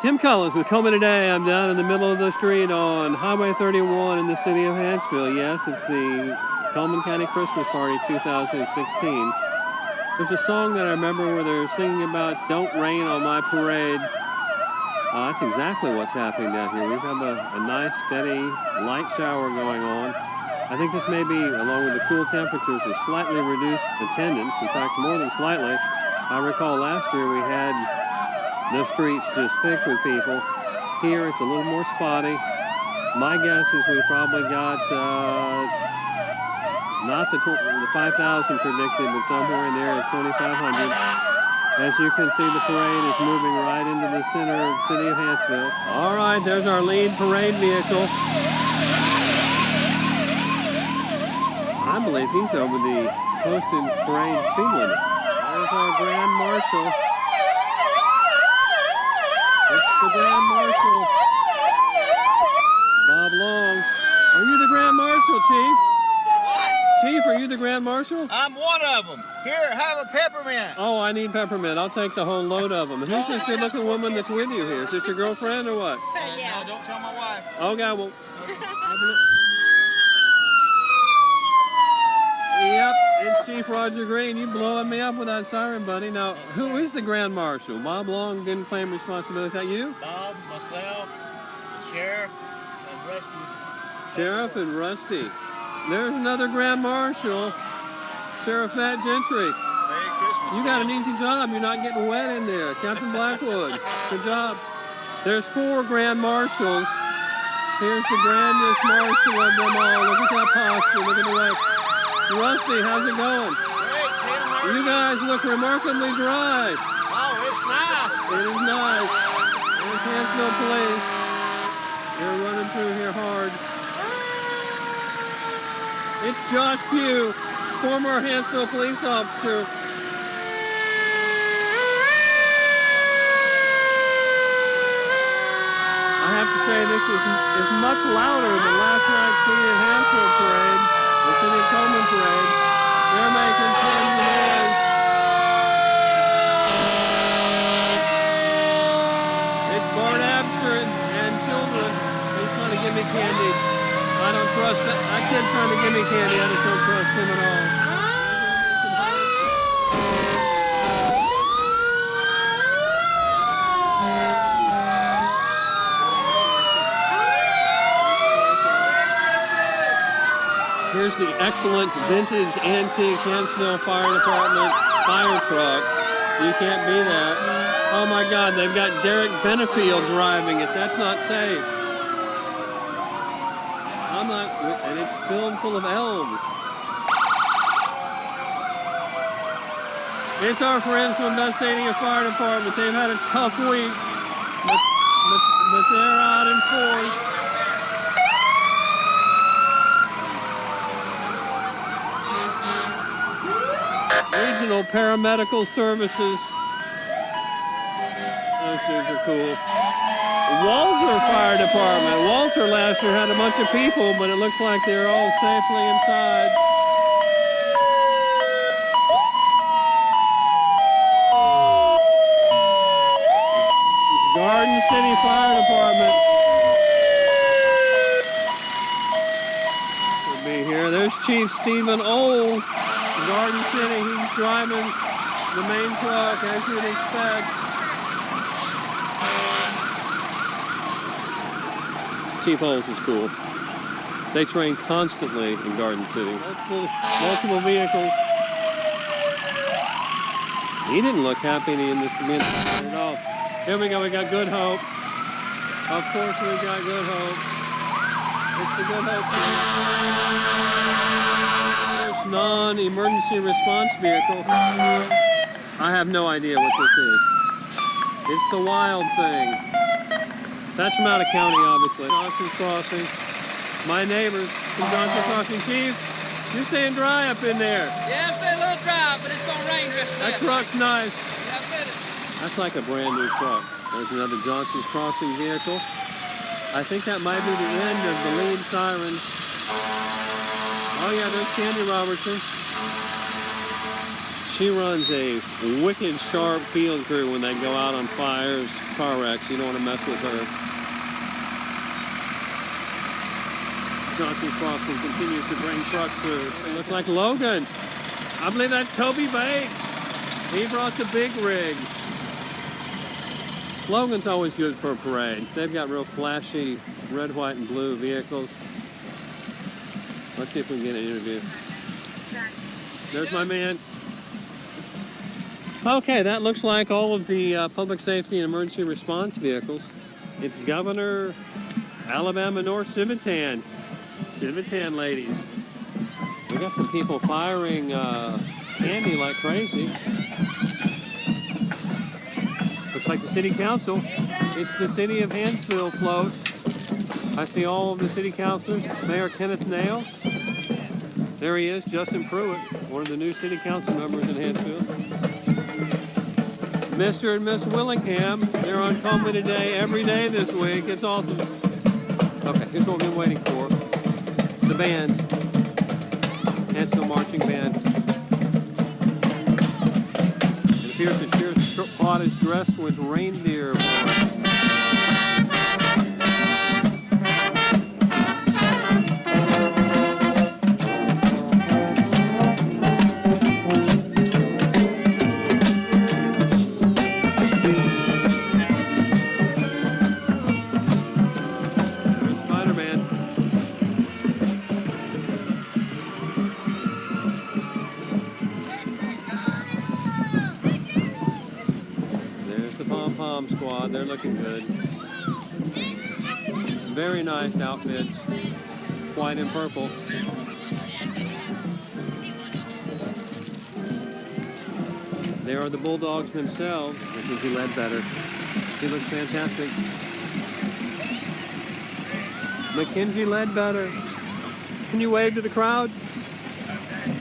Tim Collins with Cullman today. I'm down in the middle of the street on Highway 31 in the city of Hanceville. Yes, it's the Cullman County Christmas Parade 2016. There's a song that I remember where they're singing about "Don't Rain on My Parade." That's exactly what's happening down here. We have a nice, steady, light shower going on. I think this may be, along with the cool temperatures, a slightly reduced attendance. In fact, more than slightly. I recall last year we had the streets just thick with people. Here it's a little more spotty. My guess is we probably got not the 5,000 predicted, but somewhere in there at 2,500. As you can see, the parade is moving right into the center of the city of Hanceville. All right, there's our lead parade vehicle. I believe he's over the posted parade speed limit. There's our Grand Marshal. It's the Grand Marshal. Bob Long. Are you the Grand Marshal, Chief? What? Chief, are you the Grand Marshal? I'm one of them. Here, have a peppermint. Oh, I need peppermint. I'll take the whole load of them. And who's this good-looking woman that's with you here? Is it your girlfriend or what? Yeah. No, don't tell my wife. Okay, well. Yep, it's Chief Roger Green. You blowing me up with that siren, buddy. Now, who is the Grand Marshal? Bob Long didn't claim responsibility. Is that you? Bob, myself, the sheriff, and Rusty. Sheriff and Rusty. There's another Grand Marshal, Sheriff Fat Gentry. Merry Christmas. You got an easy job. You're not getting wet in there. Captain Blackwood. Good job. There's 4 Grand Marshals. Here's the grandest marshal of them all. Look at that posture. Look at the way. Rusty, how's it going? Great, Tim. You guys look remarkably dry. Oh, it's nice. It is nice. There's Hanceville Police. They're running through here hard. It's Josh Pugh, former Hanceville police officer. I have to say this is much louder than last night's City of Hanceville parade, the City of Cullman parade. They're making 10 demands. It's Bart Absher and children. He's trying to give me candy. I don't trust that. That kid's trying to give me candy. I just don't trust him at all. Here's the excellent vintage antique Hanceville Fire Department fire truck. You can't beat that. Oh my God, they've got Derek Benefield driving it. That's not safe. And it's filled full of elves. It's our friends from the Stadium Fire Department. They've had a tough week, but they're out in force. Regional Paramedical Services. Those dudes are cool. Walter Fire Department. Walter last year had a bunch of people, but it looks like they're all safely inside. Garden City Fire Department. Should be here. There's Chief Stephen Oles, Garden City. He's driving the main truck, as you'd expect. Chief Oles is cool. They train constantly in Garden City. Multiple vehicles. He didn't look happy in this community at all. Here we go, we got Good Hope. Of course we got Good Hope. It's the Good Hope team. There's non-emergency response vehicle. I have no idea what this is. It's the Wild Thing. That's from out of county, obviously. Johnson's Crossing. My neighbors from Johnson's Crossing. Chief, you're staying dry up in there. Yeah, I'm staying a little dry, but it's gonna rain just a bit. That truck's nice. Yeah, I bet it. That's like a brand new truck. There's another Johnson's Crossing vehicle. I think that might be the end of the lead sirens. Oh yeah, there's Candy Robertson. She runs a wicked sharp field crew when they go out on fires. car wrecks. You don't want to mess with her. Johnson Crossing continues to bring trucks through. It looks like Logan. I believe that's Toby Bates. He brought the big rig. Logan's always good for a parade. They've got real flashy red, white, and blue vehicles. Let's see if we can get an interview. There's my man. Okay, that looks like all of the public safety and emergency response vehicles. It's Governor Alabama North Civitan. Civitan ladies. We got some people firing candy like crazy. Looks like the city council. It's the city of Hanceville float. I see all of the city councilors. Mayor Kenneth Nail. There he is, Justin Pruitt, one of the new city council members in Hanceville. Mr. and Miss Willingham, they're on Cullman today, every day this week. It's awesome. Okay, here's what we've been waiting for. The bands. Hanceville Marching Band. It appears the cheer squad is dressed with reindeer horns. Spider-Man. There's the pom-pom squad. They're looking good. Very nice outfits. White and purple. They are the Bulldogs themselves. Mackenzie Ledbetter. She looks fantastic. Mackenzie Ledbetter. Can you wave to the crowd?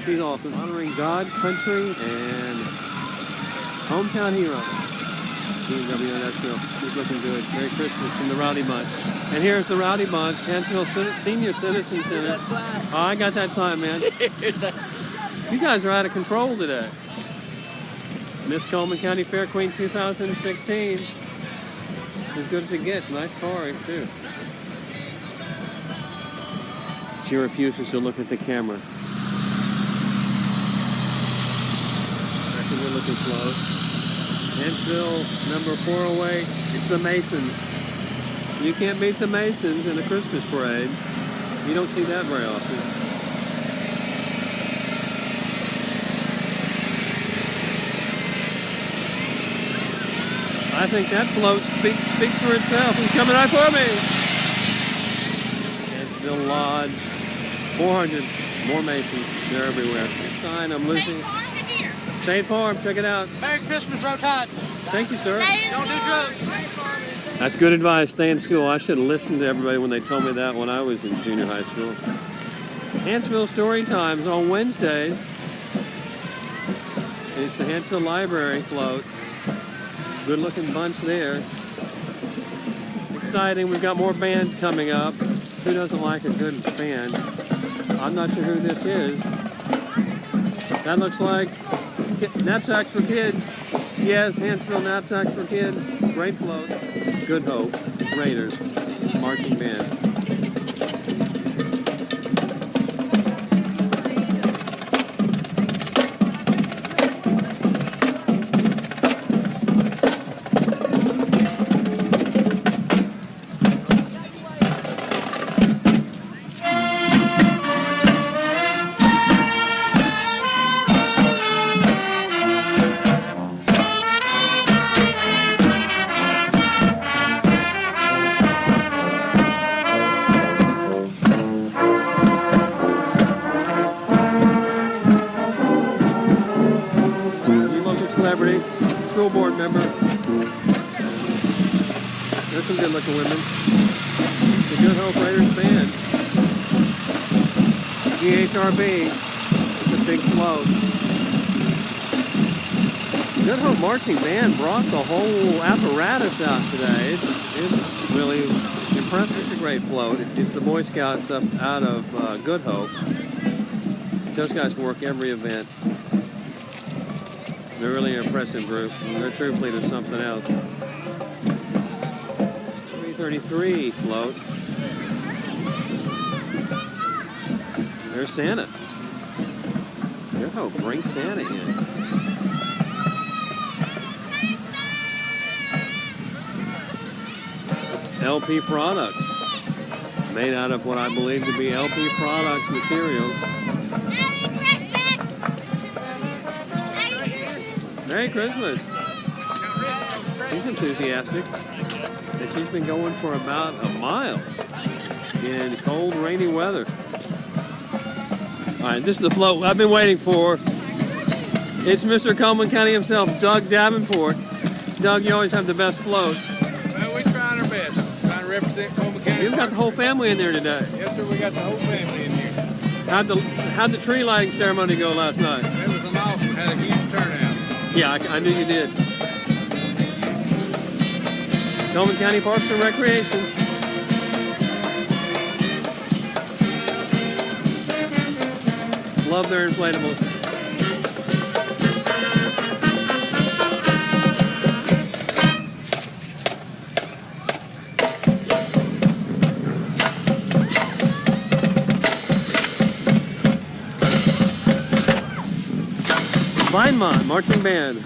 She's awesome. Honoring God, country, and hometown hero. BMW Nashville. She's looking good. Merry Christmas from the Rowdy Bunch. And here's the Rowdy Bunch, Hanceville Senior Citizen Center. Oh, I got that sign, man. You guys are out of control today. Miss Cullman County Fair Queen 2016. As good as it gets. Nice car, too. She refuses to look at the camera. That's a good looking float. Hanceville, number 408. It's the Masons. You can't beat the Masons in a Christmas parade. You don't see that very often. I think that float speaks for itself. He's coming right for me. Hanceville Lodge. 400 more Masons. They're everywhere. Sign, I'm losing. State Farm, check it out. Merry Christmas, Row Tide. Thank you, sir. Don't do drugs. That's good advice. Stay in school. I should have listened to everybody when they told me that when I was in junior high school. Hanceville Story Times on Wednesdays. It's the Hanceville Library float. Good looking bunch there. Exciting. We've got more bands coming up. Who doesn't like a good band? I'm not sure who this is. That looks like Knapsacks for Kids. Yes, Hanceville Knapsacks for Kids. Great float. Good Hope. Raiders. Marching band. School board member. There's some good looking women. The Good Hope Raiders band. GHRB. It's a big float. Good Hope Marching Band brought the whole apparatus out today. It's really impressive. It's a great float. It's the Boy Scouts up out of Good Hope. Those guys work every event. They're really an impressive group. Their troop leader's something else. 533 float. There's Santa. Oh, bring Santa in. LP products. Made out of what I believe to be LP products materials. Merry Christmas. She's enthusiastic. And she's been going for about a mile in cold, rainy weather. All right, this is the float I've been waiting for. It's Mr. Cullman County himself, Doug Davenport. Doug, you always have the best float. Well, we're trying our best. Trying to represent Cullman County. You've got the whole family in there today. Yes, sir. We got the whole family in here. How'd the tree lighting ceremony go last night? It was an awesome. Had a huge turnout. Yeah, I knew you did. Cullman County Parks and Recreation. Love their inflatables. Vinemont Marching Band.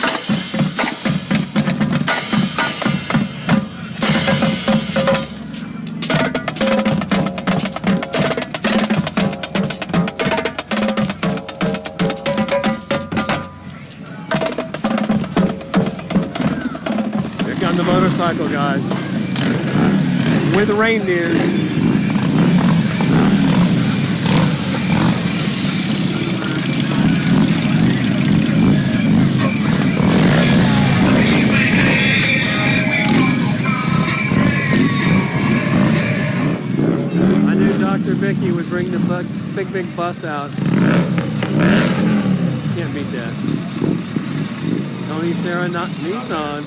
The motorcycle guys with the reindeers. I knew Dr. Vicky would bring the big bus out. Can't beat that. Tony Sarah Nissan.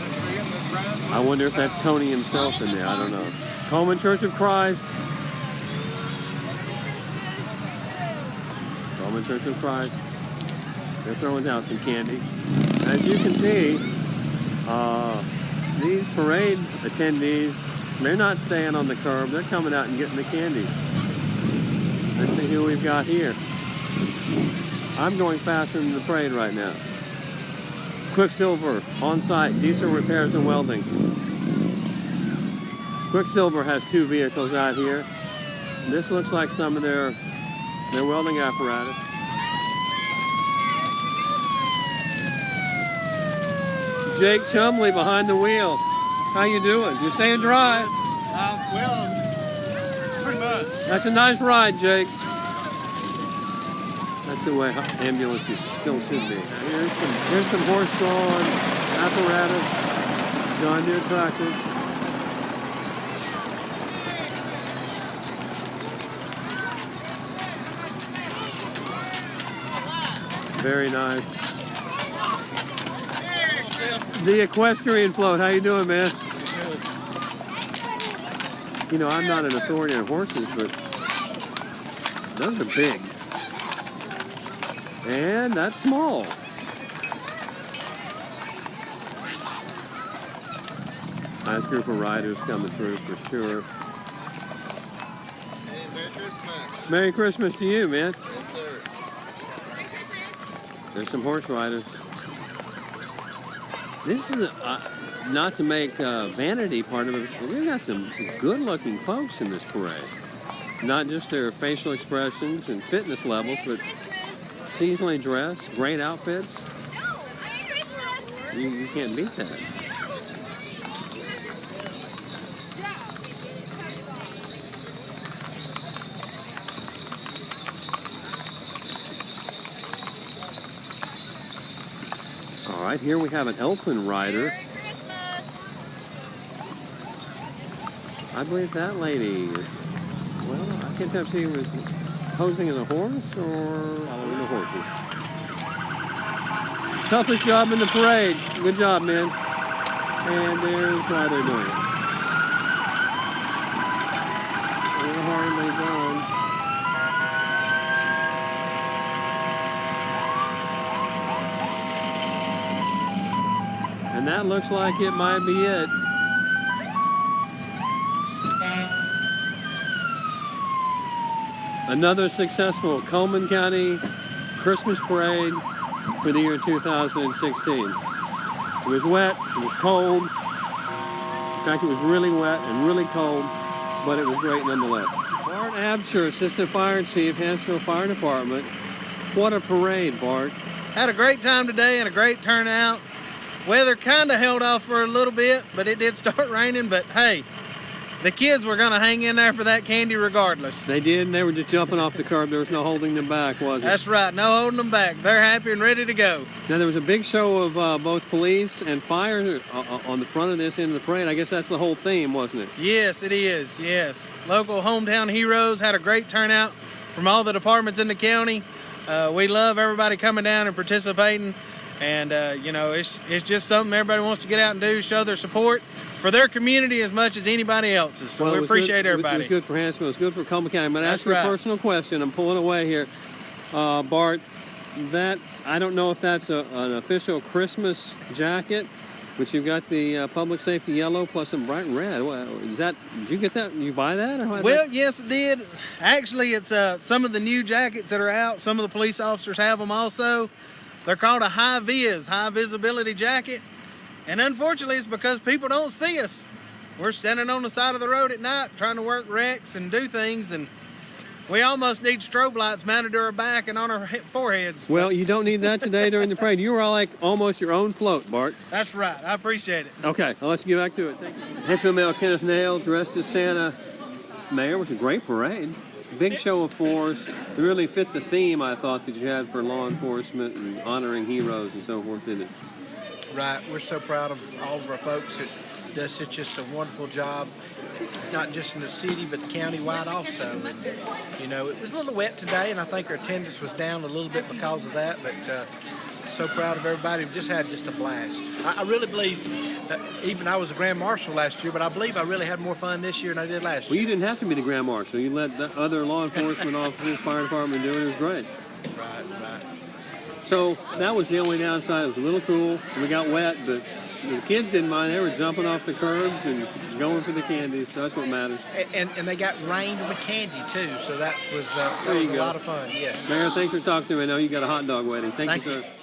I wonder if that's Tony himself in there. I don't know. Cullman Church of Christ. Cullman Church of Christ. They're throwing out some candy. As you can see, these parade attendees, they're not staying on the curb. They're coming out and getting the candy. Let's see who we've got here. I'm going faster than the parade right now. Quicksilver, on-site, diesel repairs and welding. Quicksilver has 2 vehicles out here. This looks like some of their welding apparatus. Jake Chumley behind the wheel. How you doing? You staying dry? Well, pretty much. That's a nice ride, Jake. That's the way ambulances still should be. Here's some horse-drawn apparatus, John Deere tractors. Very nice. The equestrian float. How you doing, man? You know, I'm not an authority on horses, but those are big. And that's small. Nice group of riders coming through for sure. Hey, Merry Christmas. Merry Christmas to you, man. Yes, sir. There's some horse riders. This is not to make vanity part of it. We got some good-looking folks in this parade. Not just their facial expressions and fitness levels, but seasonally dressed, great outfits. You can't beat that. All right, here we have an elfin rider. I believe that lady, well, I can't tell if she was posing as a horse or following the horses. Toughest job in the parade. Good job, man. And there's why they're doing it. We're hardly done. And that looks like it might be it. Another successful Cullman County Christmas Parade for the year 2016. It was wet, it was cold. In fact, it was really wet and really cold, but it was great nonetheless. Bart Absher, Assistant Fire Chief, Hanceville Fire Department. What a parade, Bart. Had a great time today and a great turnout. Weather kind of held off for a little bit, but it did start raining. But hey, the kids were going to hang in there for that candy regardless. They did, and they were just jumping off the curb. There was no holding them back, was there? That's right, no holding them back. They're happy and ready to go. Now, there was a big show of both police and fire on the front of this end of the parade. I guess that's the whole theme, wasn't it? Yes, it is, yes. Local hometown heroes had a great turnout from all the departments in the county. We love everybody coming down and participating. And, you know, it's just something everybody wants to get out and do, show their support for their community as much as anybody else's. So we appreciate everybody. It was good for Hanceville. It was good for Cullman County. I'm going to ask you That's a right. personal question. I'm pulling away here. Bart, I don't know if that's an official Christmas jacket, but you've got the public safety yellow plus some bright red. Did you get that? Did you buy that? Or Well, yes, it did. Actually, it's some of the new jackets that are out. Some of the police officers have them also. They're called a high visibility jacket. And unfortunately, it's because people don't see us. We're standing on the side of the road at night trying to work wrecks and do things, and we almost need strobe lights mounted to our back and on our foreheads. Well, you don't need that today during the parade. You were all like almost your own float, Bart. That's right. I appreciate it. Okay, well, let's get back to it. Thank you. Hanceville Mayor Kenneth Nail dressed as Santa. Mayor, was a great parade. Big show of force. It really fit the theme, I thought, that you had for law enforcement and honoring heroes and so forth, didn't it? Right. We're so proud of all of our folks that does such just a wonderful job, not just in the city, but county-wide also. You know, it was a little wet today, and I think our attendance was down a little bit because of that, but so proud of everybody. We just had just a blast. I really believe, even I was a Grand Marshal last year, but I believe I really had more fun this year than I did last Well, year. you didn't have to be the Grand Marshal. You let the other law enforcement officers, fire department do it. It was great. Right. So that was the only downside. It was a little cool. We got wet, but the kids didn't mind. They were jumping off the curbs and going for the candies, so that's what matters. And they got rained with candy, too, so that was There you a go. lot of fun, yes. Mayor, thanks for talking to me. I know you got a hot dog waiting. Thank you, Thank sir. you.